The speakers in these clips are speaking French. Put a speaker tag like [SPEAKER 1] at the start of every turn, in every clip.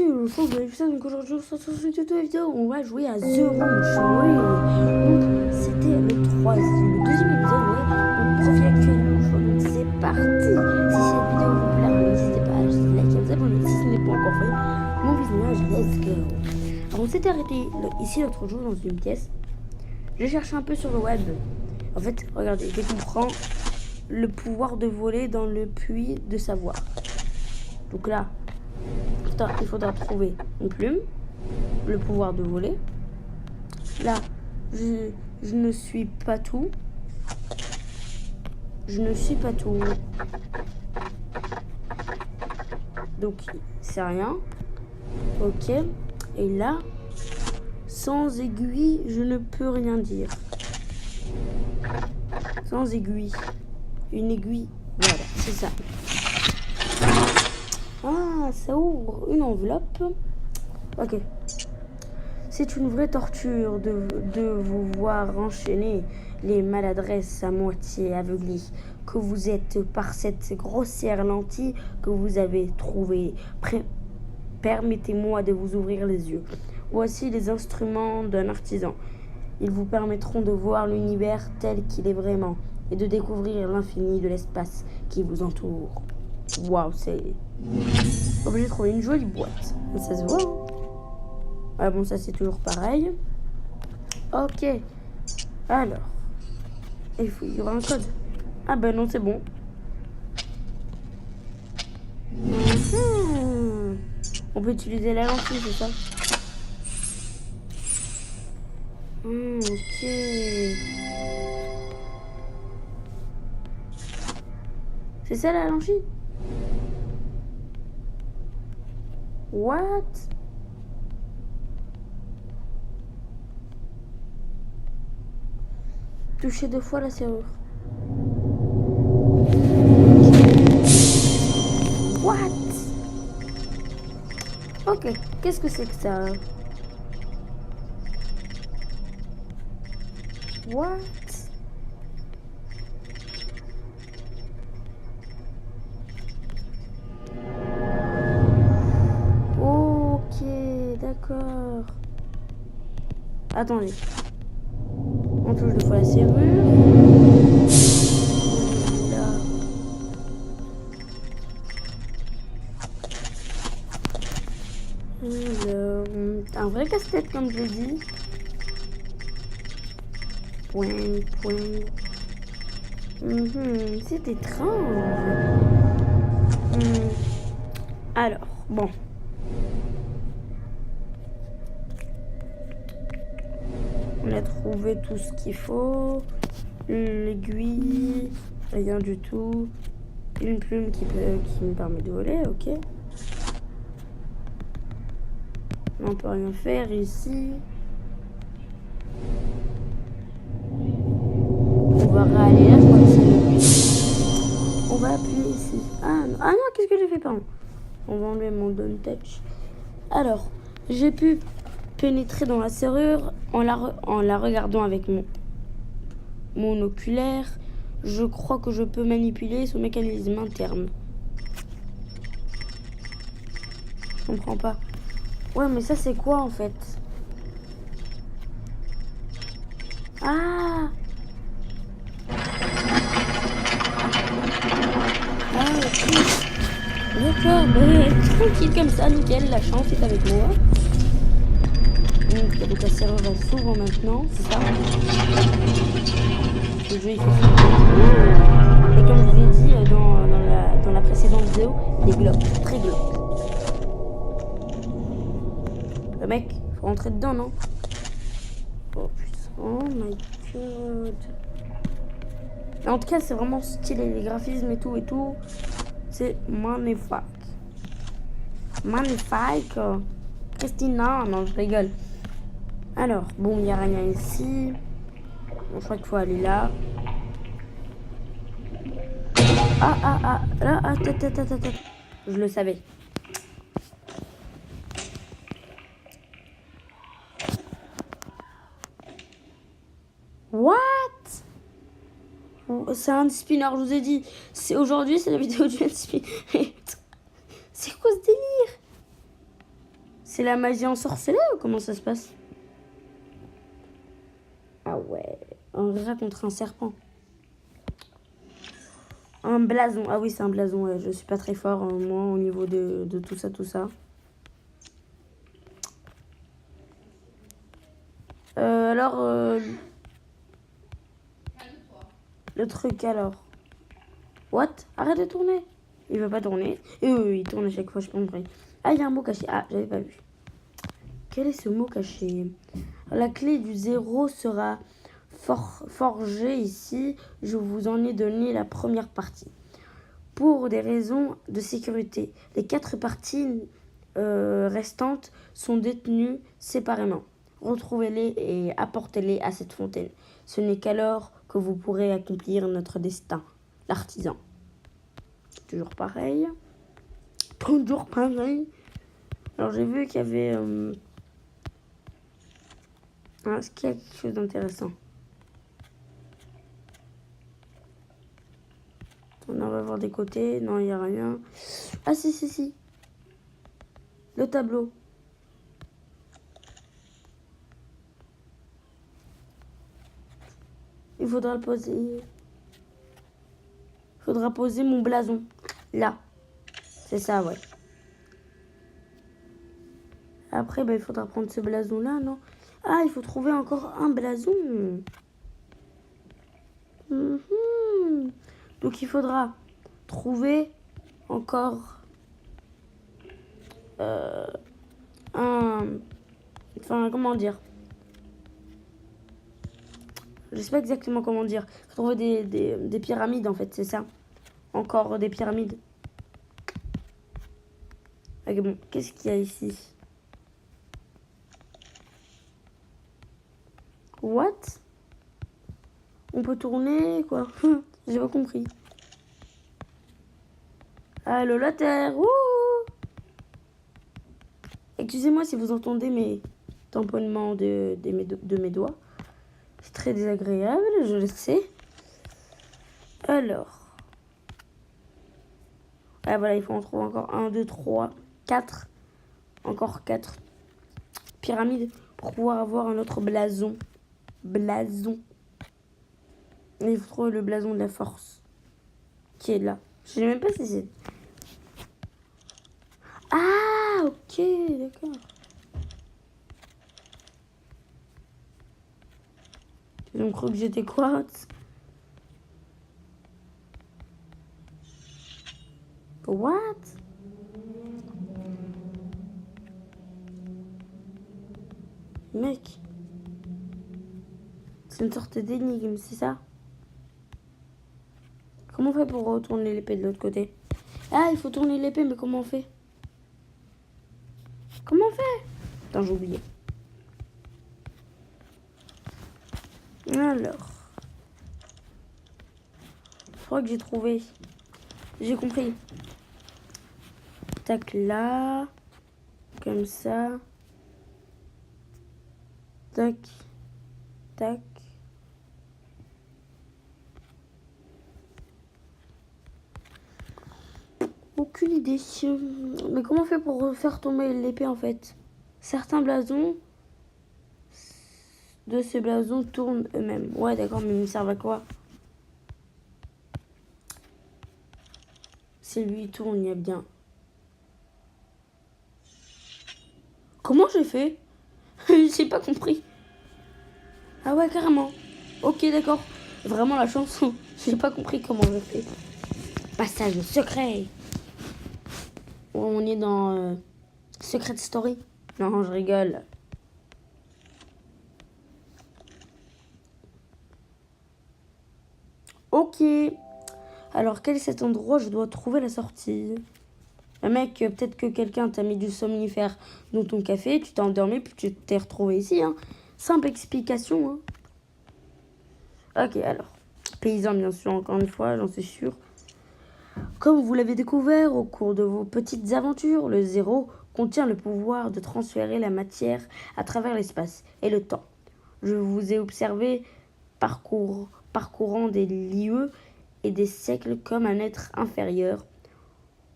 [SPEAKER 1] je pense que vous avez vu ça. Donc aujourd'hui, on se retrouve sur cette vidéo. On va jouer à The Room. Donc c'était le deuxième épisode, ouais. Mon profil actuel, donc c'est parti. Si cette vidéo vous plaît, n'hésitez pas à laisser like et à vous abonner si ce n'est pas encore fait. Mon visionnage, let's go. Alors on s'était arrêté ici l'autre jour dans une pièce. J'ai cherché un peu sur le web. En fait, regardez, je comprends le pouvoir de voler dans le puits de savoir. Donc là, il faudra trouver une plume, le pouvoir de voler. Là, je ne suis pas tout. Je ne suis pas tout. Donc, c'est rien. Ok. Et là, sans aiguille, je ne peux rien dire. Sans aiguille. Une aiguille. Voilà, c'est ça. Ah, ça ouvre une enveloppe. Ok. C'est une vraie torture de vous voir enchaîner les maladresses à moitié aveuglées que vous êtes par cette grossière lentille que vous avez trouvée. Permettez-moi de vous ouvrir les yeux. Voici les instruments d'un artisan. Ils vous permettront de voir l'univers tel qu'il est vraiment et de découvrir l'infini de l'espace qui vous entoure. Waouh, c'est obligé de trouver une jolie boîte. Ça se voit, hein. Ah bon, ça c'est toujours pareil. Ok. Alors. Il y aura un code. Ah ben non, c'est bon. On peut utiliser la lentille, c'est ça? Ok. C'est ça la lentille? What? Toucher 2 fois la serrure. What? Ok, qu'est-ce que c'est que ça? What? Ok, d'accord. Attendez. On touche 2 fois la serrure. Là. Alors, un vrai casse-tête comme je l'ai dit. Point. C'est étrange. Alors, bon. On a trouvé tout ce qu'il faut. L'aiguille, rien du tout. Une plume qui me permet de voler, ok. On peut rien faire ici. On va aller là, je crois que c'est le but. On va appuyer ici. Ah non, qu'est-ce que j'ai fait, pardon. On va enlever mon Don't Touch. Alors, j'ai pu pénétrer dans la serrure en la regardant avec mon oculaire. Je crois que je peux manipuler son mécanisme interne. Je comprends pas. Ouais, mais ça c'est quoi en fait? Ah, ok. D'accord, mais tranquille comme ça, nickel, la chance est avec moi. Donc la serrure elle s'ouvre maintenant, c'est ça? Le jeu il fait flipper. Et comme je vous ai dit dans la précédente vidéo, il est glauque, très glauque. Le mec, faut rentrer dedans, non? Oh putain, oh my god. Mais en tout cas, c'est vraiment stylé, les graphismes et tout. C'est magnifique. Magnifique. Christina, non, je rigole. Alors, bon, il n'y a rien ici. Bon, je crois qu'il faut aller là. Là, attends. Je le savais. What? C'est un spinner, je vous ai dit. Aujourd'hui, c'est la vidéo du spinner. C'est quoi ce délire? C'est la magie ensorcelée ou comment ça se passe? Ah ouais, un rat contre un serpent. Un blason. Ah oui, c'est un blason. Ouais. Je suis pas très fort, moi, au niveau de tout ça, tout ça. Alors, le truc, alors. What? Arrête de tourner. Il veut pas tourner. Il tourne à chaque fois, je pense. Ah, il y a un mot caché. Ah, j'avais pas vu. Quel est ce mot caché? La clé du 0 sera forgée ici. Je vous en ai donné la première partie. Pour des raisons de sécurité, les 4 parties restantes sont détenues séparément. Retrouvez-les et apportez-les à cette fontaine. Ce n'est qu'alors que vous pourrez accomplir notre destin. L'artisan. Toujours pareil. Toujours pareil. Alors j'ai vu qu'il y avait... est-ce qu'il y a quelque chose d'intéressant? On va voir des côtés. Non, il n'y a rien. Ah si. Le tableau. Il faudra le poser. Il faudra poser mon blason. Là. C'est ça, ouais. Après, il faudra prendre ce blason-là, non? Ah, il faut trouver encore un blason. Donc, il faudra trouver encore Enfin, comment dire? Je sais pas exactement comment dire. Il faut trouver des pyramides, en fait, c'est ça. Encore des pyramides. Ok, bon, qu'est-ce qu'il y a ici? What? On peut tourner, quoi? J'ai pas compris. Allô, la Terre! Wouh! Excusez-moi si vous entendez mes tamponnements de mes doigts. C'est très désagréable, je le sais. Alors. Ah voilà, il faut en trouver encore 1, 2, 3, 4. Encore 4 pyramides pour pouvoir avoir un autre blason. Blason. Et il faut trouver le blason de la force. Qui est là. Je sais même pas si c'est... Ah, ok, d'accord. Ils ont cru que j'étais quoi? What? Mec. C'est une sorte d'énigme, c'est ça? Comment on fait pour retourner l'épée de l'autre côté? Ah, il faut tourner l'épée, mais comment on fait? Comment on fait? Attends, j'ai oublié. Alors. Je crois que j'ai trouvé. J'ai compris. Tac, là. Comme ça. Tac. Tac. Aucune idée. Mais comment on fait pour faire tomber l'épée en fait? Certains blasons de ces blasons tournent eux-mêmes. Ouais, d'accord, mais ils me servent à quoi? Si lui tourne, il y a bien. Comment j'ai fait? J'ai pas compris. Ah ouais, carrément. Ok, d'accord. Vraiment la chanson. J'ai pas compris comment j'ai fait. Passage secret. On est dans Secret Story. Non, je rigole. Ok. Alors, quel est cet endroit? Je dois trouver la sortie. Mec, peut-être que quelqu'un t'a mis du somnifère dans ton café, tu t'es endormi, puis tu t'es retrouvé ici. Hein. Simple explication. Hein. Ok, alors. Paysan, bien sûr, encore une fois, j'en suis sûre. Comme vous l'avez découvert au cours de vos petites aventures, le 0 contient le pouvoir de transférer la matière à travers l'espace et le temps. Je vous ai observé parcourant des lieux et des siècles comme un être inférieur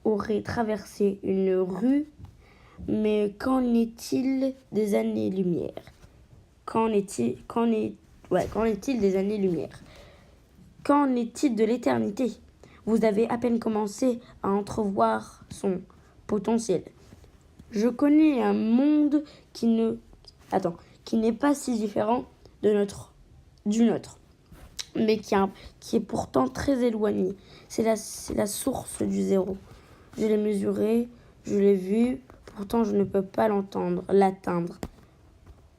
[SPEAKER 1] aurait traversé une rue Mais qu'en est-il des années-lumière? Qu'en est-il des années-lumière? Qu'en est-il de l'éternité? Vous avez à peine commencé à entrevoir son potentiel. Je connais un monde qui n'est pas si différent du nôtre, mais qui est pourtant très éloigné. C'est la source du zéro. Je l'ai mesuré, je l'ai vu, pourtant je ne peux pas l'atteindre.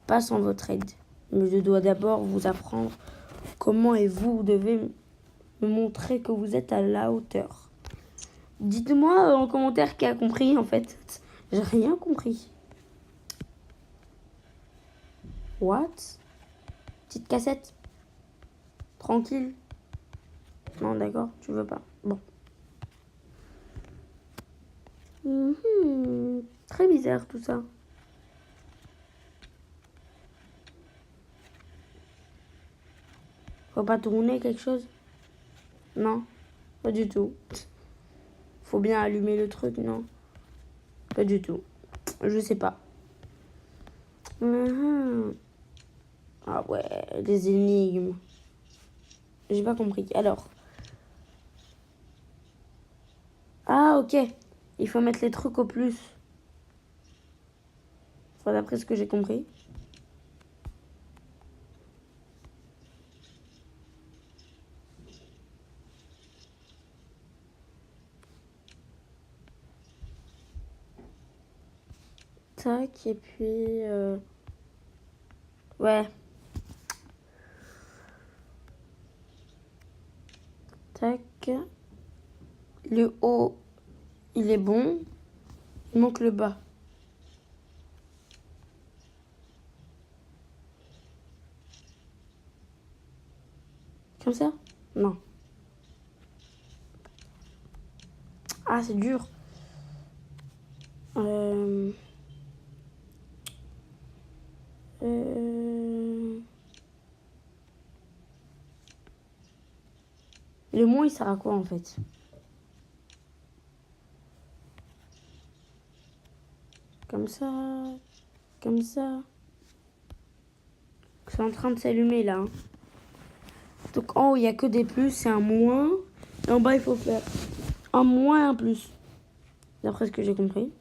[SPEAKER 1] Pas sans votre aide. Mais je dois d'abord vous apprendre comment et vous devez me montrer que vous êtes à la hauteur. Dites-moi en commentaire qui a compris en fait. J'ai rien compris. What? Petite cassette? Tranquille? Non, d'accord, tu veux pas. Bon. Très bizarre tout ça. Faut pas tourner quelque chose? Non, pas du tout. Faut bien allumer le truc, non? Pas du tout. Je sais pas. Ah ouais, des énigmes. J'ai pas compris. Alors. Ah ok. Il faut mettre les trucs au plus. Enfin, d'après ce que j'ai compris. Tac, et puis... Ouais. Tac. Le haut, il est bon. Il manque le bas. Comme ça? Non. Ah, c'est dur. Le moins, il sert à quoi en fait? Comme ça. Comme ça. C'est en train de s'allumer là. Donc en haut, il n'y a que des plus, c'est un moins. Et en bas, il faut faire un moins et un plus. D'après ce que j'ai compris.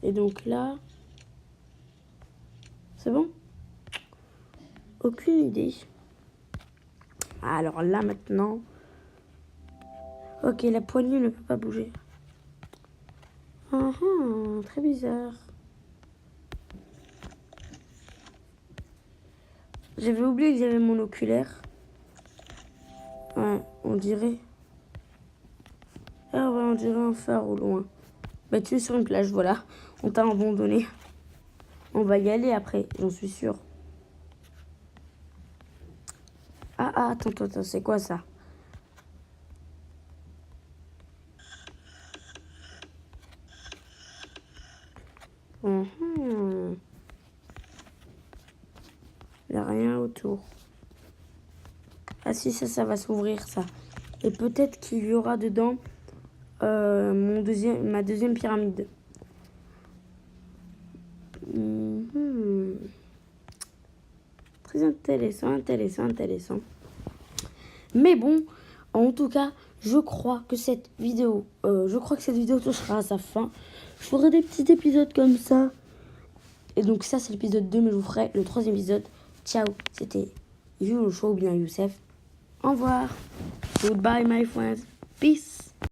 [SPEAKER 1] Et donc là... C'est bon? Aucune idée. Alors là maintenant... Ok, la poignée ne peut pas bouger. Très bizarre. J'avais oublié que j'avais mon oculaire. Ouais, on dirait. Ah ouais, on dirait un phare au loin. Bah tu es sur une plage, voilà. On t'a abandonné. On va y aller après, j'en suis sûre. Attends, c'est quoi ça? Il n'y a rien autour. Ah si, ça va s'ouvrir, ça. Et peut-être qu'il y aura dedans ma deuxième pyramide. Très intéressant. Mais bon, en tout cas, je crois que cette vidéo touchera à sa fin. Je ferai des petits épisodes comme ça. Et donc ça, c'est l'épisode 2, mais je vous ferai le 3e épisode. Ciao, c'était You Show, bien Youssef. Au revoir. Goodbye, my friends. Peace.